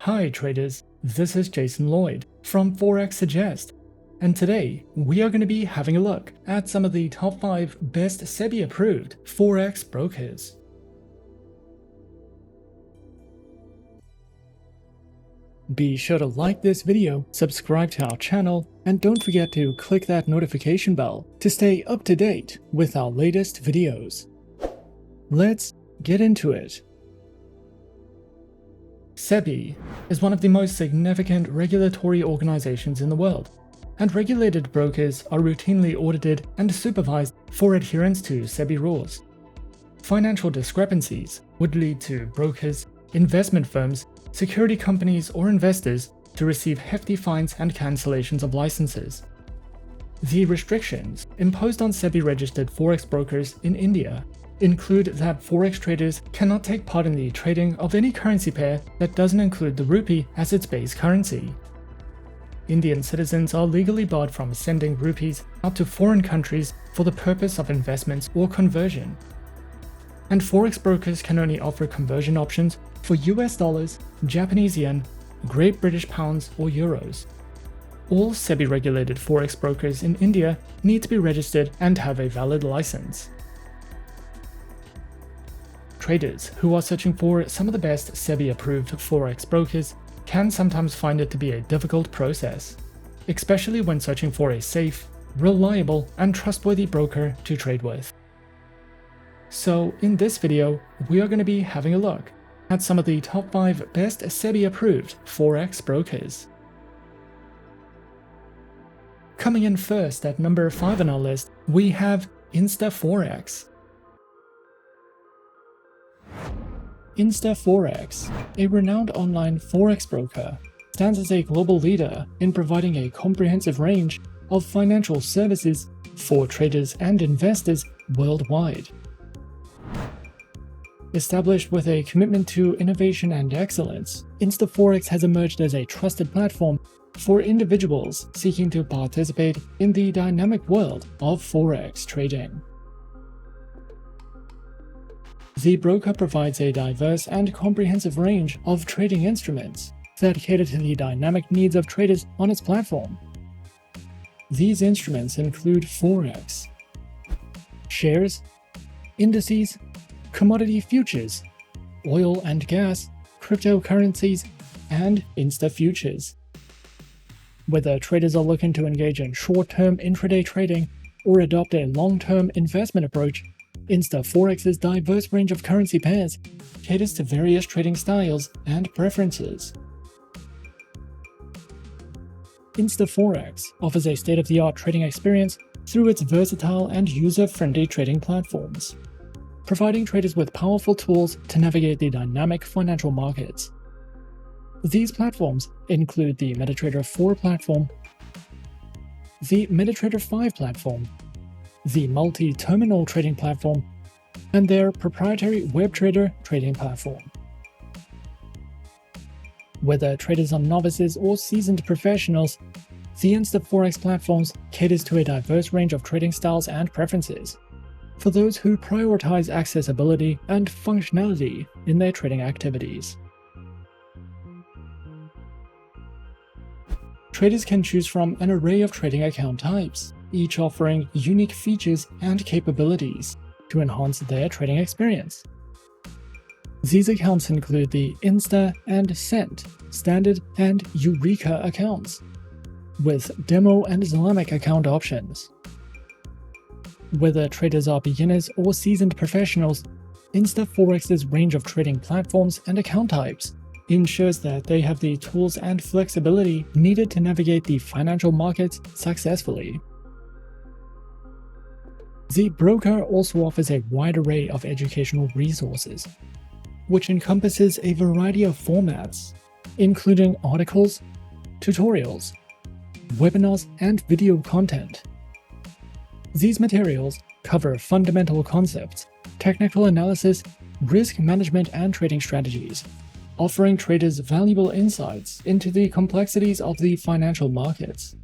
Hi traders, this is Jason Lloyd from Forexsuggest, and today we are going to be having a look at some of the top 5 best SEBI approved Forex brokers. Be sure to like this video, subscribe to our channel, and don't forget to click that notification bell to stay up to date with our latest videos. Let's get into it. SEBI is one of the most significant regulatory organizations in the world, and regulated brokers are routinely audited and supervised for adherence to SEBI rules. Financial discrepancies would lead to brokers, investment firms, security companies, or investors to receive hefty fines and cancellations of licenses. The restrictions imposed on SEBI-registered forex brokers in India include that forex traders cannot take part in the trading of any currency pair that doesn't include the rupee as its base currency. Indian citizens are legally barred from sending rupees out to foreign countries for the purpose of investments or conversion. And forex brokers can only offer conversion options for US dollars, Japanese yen, Great British pounds, or euros. All SEBI-regulated forex brokers in India need to be registered and have a valid license. Traders who are searching for some of the best SEBI-approved forex brokers can sometimes find it to be a difficult process, especially when searching for a safe, reliable, and trustworthy broker to trade with. So in this video, we are going to be having a look at some of the top 5 best SEBI-approved forex brokers. Coming in first at number 5 on our list, we have InstaForex. InstaForex, a renowned online forex broker, stands as a global leader in providing a comprehensive range of financial services for traders and investors worldwide. Established with a commitment to innovation and excellence, InstaForex has emerged as a trusted platform for individuals seeking to participate in the dynamic world of forex trading. The broker provides a diverse and comprehensive range of trading instruments that cater to the dynamic needs of traders on its platform. These instruments include Forex, shares, indices, commodity futures, oil and gas, cryptocurrencies, and Insta futures. Whether traders are looking to engage in short-term intraday trading or adopt a long-term investment approach, InstaForex's diverse range of currency pairs caters to various trading styles and preferences. InstaForex offers a state-of-the-art trading experience through its versatile and user-friendly trading platforms, providing traders with powerful tools to navigate the dynamic financial markets. These platforms include the MetaTrader 4 platform, the MetaTrader 5 platform, the multi-terminal trading platform, and their proprietary WebTrader trading platform. Whether traders are novices or seasoned professionals, the InstaForex platforms caters to a diverse range of trading styles and preferences for those who prioritize accessibility and functionality in their trading activities. Traders can choose from an array of trading account types, each offering unique features and capabilities to enhance their trading experience. These accounts include the Insta and Cent, Standard and Eureka accounts, with Demo and Islamic account options. Whether traders are beginners or seasoned professionals, InstaForex's range of trading platforms and account types ensures that they have the tools and flexibility needed to navigate the financial markets successfully. The broker also offers a wide array of educational resources, which encompasses a variety of formats, including articles, tutorials, webinars, and video content. These materials cover fundamental concepts, technical analysis, risk management, and trading strategies, offering traders valuable insights into the complexities of the financial markets.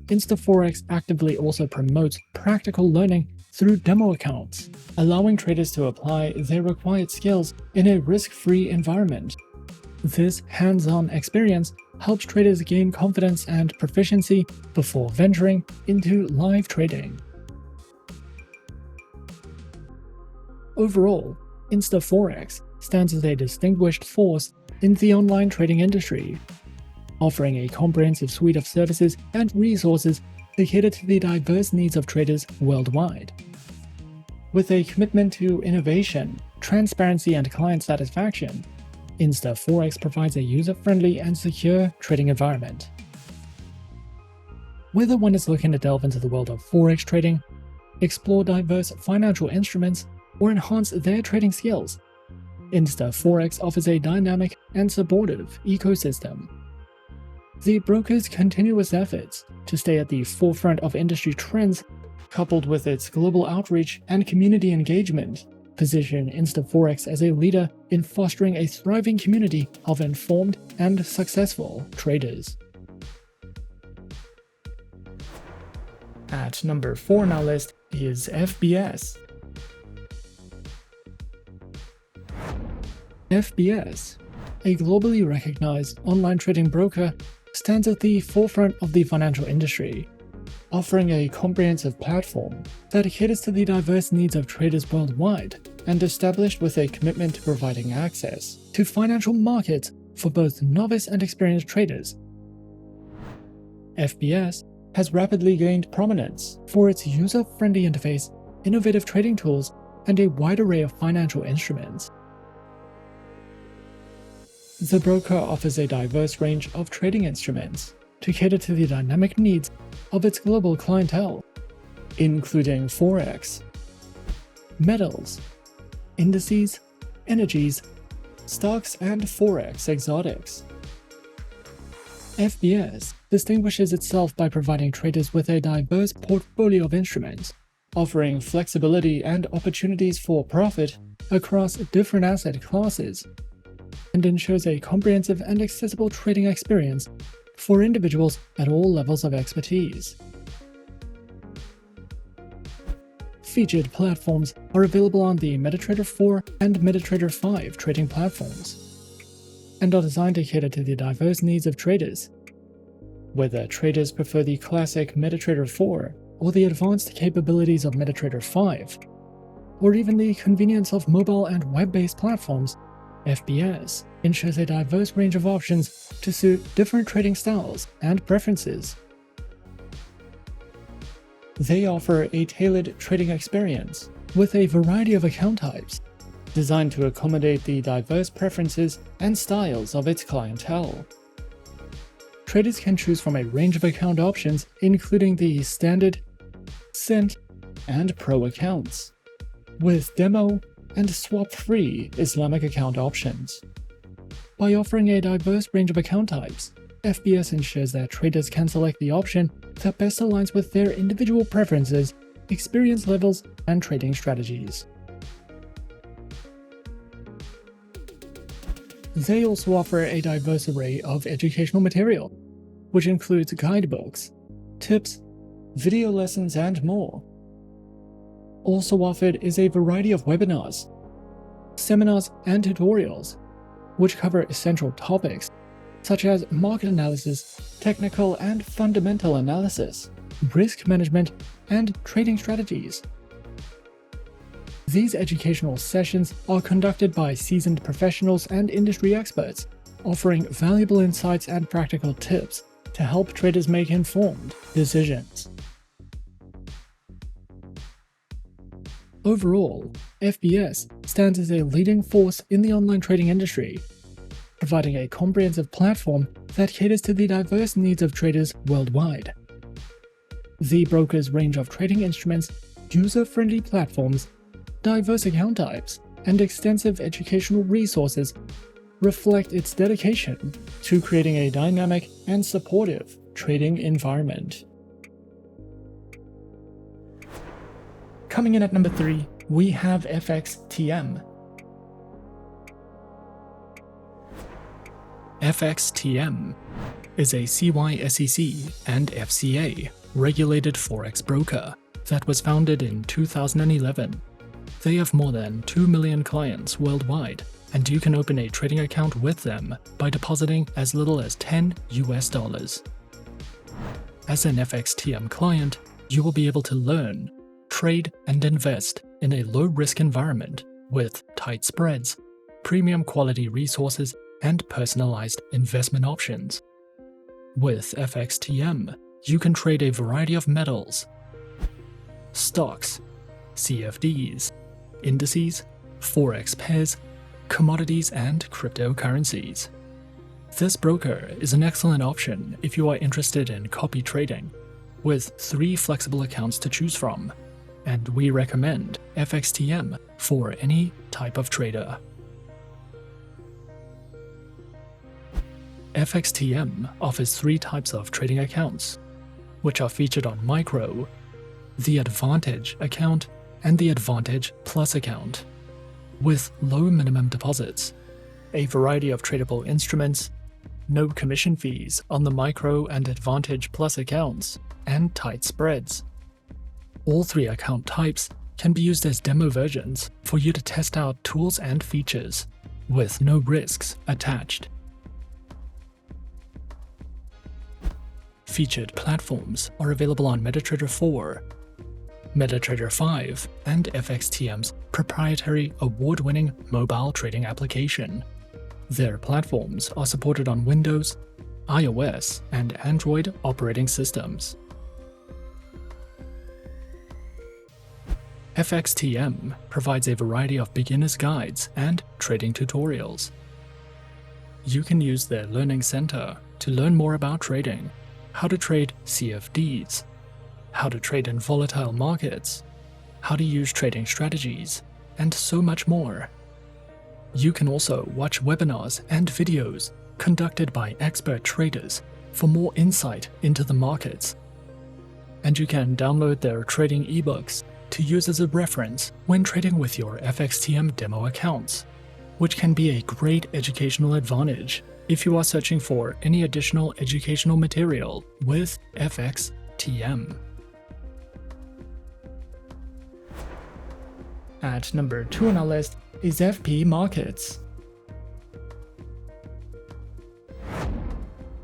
InstaForex actively also promotes practical learning through demo accounts, allowing traders to apply their required skills in a risk-free environment. This hands-on experience helps traders gain confidence and proficiency before venturing into live trading. Overall, InstaForex stands as a distinguished force in the online trading industry, offering a comprehensive suite of services and resources to cater to the diverse needs of traders worldwide. With a commitment to innovation, transparency, and client satisfaction, InstaForex provides a user-friendly and secure trading environment. Whether one is looking to delve into the world of forex trading, explore diverse financial instruments, or enhance their trading skills, InstaForex offers a dynamic and supportive ecosystem. The broker's continuous efforts to stay at the forefront of industry trends, coupled with its global outreach and community engagement, position InstaForex as a leader in fostering a thriving community of informed and successful traders. At number 4 on our list is FBS. FBS, a globally recognized online trading broker, stands at the forefront of the financial industry, offering a comprehensive platform that caters to the diverse needs of traders worldwide and established with a commitment to providing access to financial markets for both novice and experienced traders. FBS has rapidly gained prominence for its user-friendly interface, innovative trading tools, and a wide array of financial instruments. The broker offers a diverse range of trading instruments to cater to the dynamic needs of its global clientele, including forex, metals, indices, energies, stocks, and forex exotics. FBS distinguishes itself by providing traders with a diverse portfolio of instruments, offering flexibility and opportunities for profit across different asset classes, and ensures a comprehensive and accessible trading experience for individuals at all levels of expertise. Featured platforms are available on the MetaTrader 4 and MetaTrader 5 trading platforms, and are designed to cater to the diverse needs of traders. Whether traders prefer the classic MetaTrader 4 or the advanced capabilities of MetaTrader 5, or even the convenience of mobile and web-based platforms, FBS ensures a diverse range of options to suit different trading styles and preferences. They offer a tailored trading experience with a variety of account types, designed to accommodate the diverse preferences and styles of its clientele. Traders can choose from a range of account options, including the Standard, Cent, and Pro accounts, with demo and swap-free Islamic account options. By offering a diverse range of account types, FBS ensures that traders can select the option that best aligns with their individual preferences, experience levels, and trading strategies. They also offer a diverse array of educational material, which includes guidebooks, tips, video lessons, and more. Also offered is a variety of webinars, seminars, and tutorials, which cover essential topics such as market analysis, technical and fundamental analysis, risk management, and trading strategies. These educational sessions are conducted by seasoned professionals and industry experts, offering valuable insights and practical tips to help traders make informed decisions. Overall, FBS stands as a leading force in the online trading industry, providing a comprehensive platform that caters to the diverse needs of traders worldwide. The broker's range of trading instruments, user-friendly platforms, diverse account types, and extensive educational resources reflect its dedication to creating a dynamic and supportive trading environment. Coming in at number 3, we have FXTM. FXTM is a CYSEC and FCA regulated forex broker that was founded in 2011. They have more than 2 million clients worldwide, and you can open a trading account with them by depositing as little as $10 US. As an FXTM client, you will be able to learn, trade, and invest in a low-risk environment with tight spreads, premium quality resources, and personalized investment options. With FXTM, you can trade a variety of metals, stocks, CFDs, indices, forex pairs, commodities, and cryptocurrencies. This broker is an excellent option if you are interested in copy trading, with 3 flexible accounts to choose from, and we recommend FXTM for any type of trader. FXTM offers 3 types of trading accounts, which are featured on Micro, the Advantage account, and the Advantage Plus account, with low minimum deposits, a variety of tradable instruments, no commission fees on the Micro and Advantage Plus accounts, and tight spreads. All 3 account types can be used as demo versions for you to test out tools and features, with no risks attached. Featured platforms are available on MetaTrader 4, MetaTrader 5, and FXTM's proprietary award-winning mobile trading application. Their platforms are supported on Windows, iOS, and Android operating systems. FXTM provides a variety of beginner's guides and trading tutorials. You can use their Learning Center to learn more about trading, how to trade CFDs, how to trade in volatile markets, how to use trading strategies, and so much more. You can also watch webinars and videos conducted by expert traders for more insight into the markets. And you can download their trading ebooks to use as a reference when trading with your FXTM demo accounts, which can be a great educational advantage if you are searching for any additional educational material with FXTM. At number 2 on our list is FP Markets.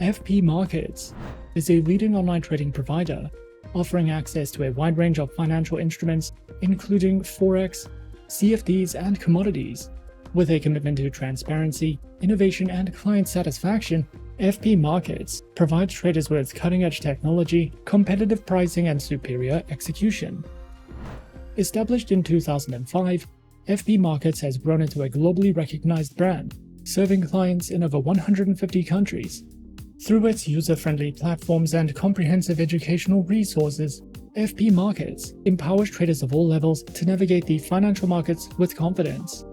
FP Markets is a leading online trading provider offering access to a wide range of financial instruments, including Forex, CFDs, and commodities. With a commitment to transparency, innovation, and client satisfaction, FP Markets provides traders with cutting-edge technology, competitive pricing, and superior execution. Established in 2005, FP Markets has grown into a globally recognized brand, serving clients in over 150 countries. Through its user-friendly platforms and comprehensive educational resources, FP Markets empowers traders of all levels to navigate the financial markets with confidence.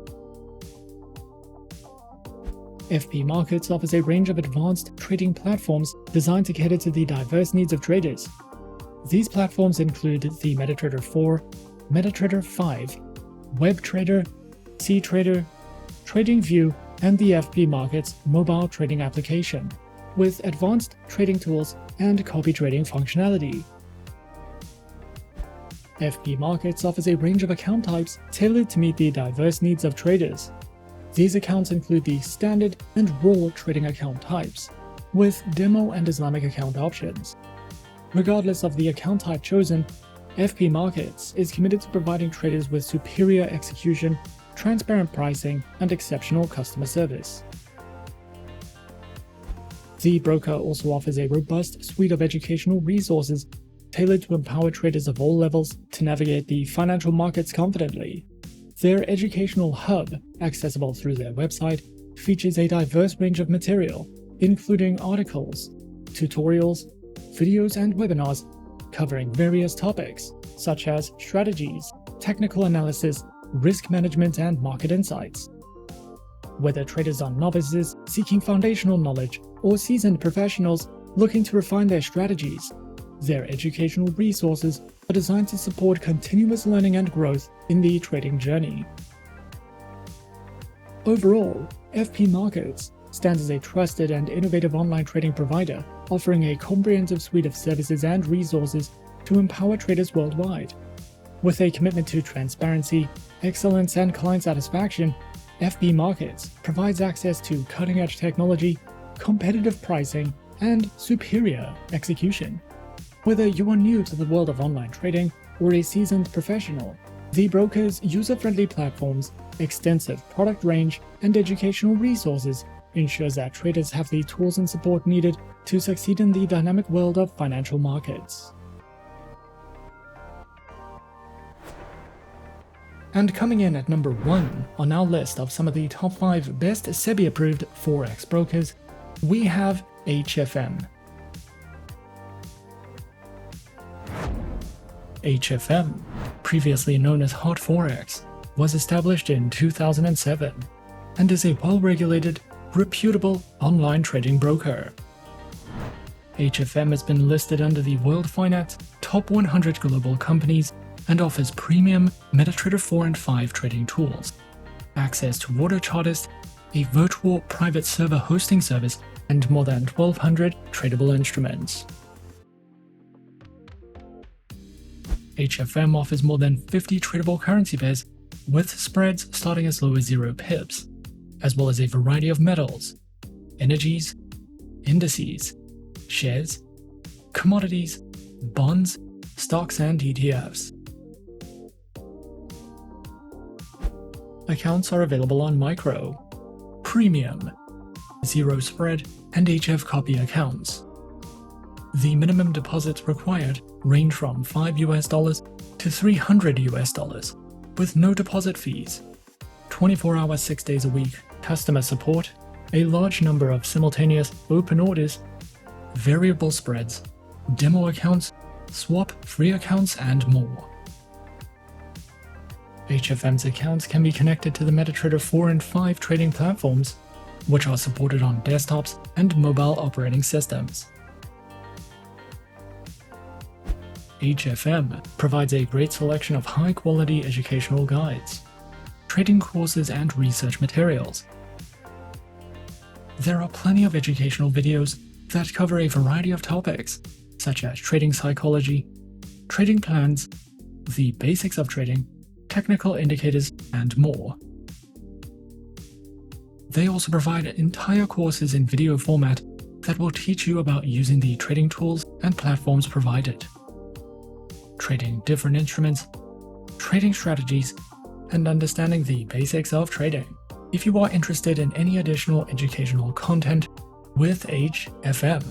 FP Markets offers a range of advanced trading platforms designed to cater to the diverse needs of traders. These platforms include the MetaTrader 4, MetaTrader 5, WebTrader, CTrader, TradingView, and the FP Markets mobile trading application, with advanced trading tools and copy trading functionality. FP Markets offers a range of account types tailored to meet the diverse needs of traders. These accounts include the standard and raw trading account types, with demo and Islamic account options. Regardless of the account type chosen, FP Markets is committed to providing traders with superior execution, transparent pricing, and exceptional customer service. The broker also offers a robust suite of educational resources tailored to empower traders of all levels to navigate the financial markets confidently. Their educational hub, accessible through their website, features a diverse range of material, including articles, tutorials, videos, and webinars covering various topics such as strategies, technical analysis, risk management, and market insights. Whether traders are novices seeking foundational knowledge or seasoned professionals looking to refine their strategies, their educational resources are designed to support continuous learning and growth in the trading journey. Overall, FP Markets stands as a trusted and innovative online trading provider, offering a comprehensive suite of services and resources to empower traders worldwide. With a commitment to transparency, excellence, and client satisfaction, FB Markets provides access to cutting-edge technology, competitive pricing, and superior execution. Whether you are new to the world of online trading or a seasoned professional, the broker's user-friendly platforms, extensive product range, and educational resources ensures that traders have the tools and support needed to succeed in the dynamic world of financial markets. And coming in at number 1 on our list of some of the top 5 best SEBI-approved Forex brokers, we have HFM. HFM, previously known as Hot Forex, was established in 2007 and is a well-regulated, reputable online trading broker. HFM has been listed under the World Finance Top 100 Global Companies and offers premium MetaTrader 4 and 5 trading tools, access to auto charters, a virtual private server hosting service, and more than 1,200 tradable instruments. HFM offers more than 50 tradable currency pairs with spreads starting as low as 0 pips, as well as a variety of metals, energies, indices, shares, commodities, bonds, stocks, and ETFs. Accounts are available on micro, premium, zero spread, and HF copy accounts. The minimum deposits required range from $5 to $300, with no deposit fees, 24 hours 6 days a week, customer support, a large number of simultaneous open orders, variable spreads, demo accounts, swap-free accounts, and more. HFM's accounts can be connected to the MetaTrader 4 and 5 trading platforms, which are supported on desktops and mobile operating systems. HFM provides a great selection of high-quality educational guides, trading courses, and research materials. There are plenty of educational videos that cover a variety of topics, such as trading psychology, trading plans, the basics of trading, technical indicators, and more. They also provide entire courses in video format that will teach you about using the trading tools and platforms provided, trading different instruments, trading strategies, and understanding the basics of trading. If you are interested in any additional educational content with HFM.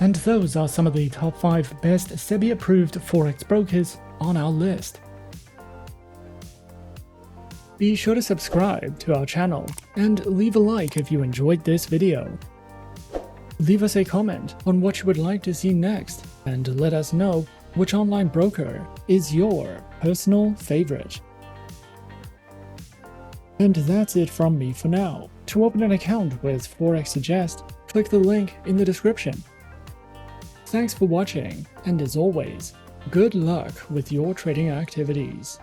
And those are some of the top 5 best SEBI-approved Forex brokers on our list. Be sure to subscribe to our channel and leave a like if you enjoyed this video. Leave us a comment on what you would like to see next, and let us know which online broker is your personal favorite. And that's it from me for now. To open an account with Forexsuggest, click the link in the description. Thanks for watching, and as always, good luck with your trading activities.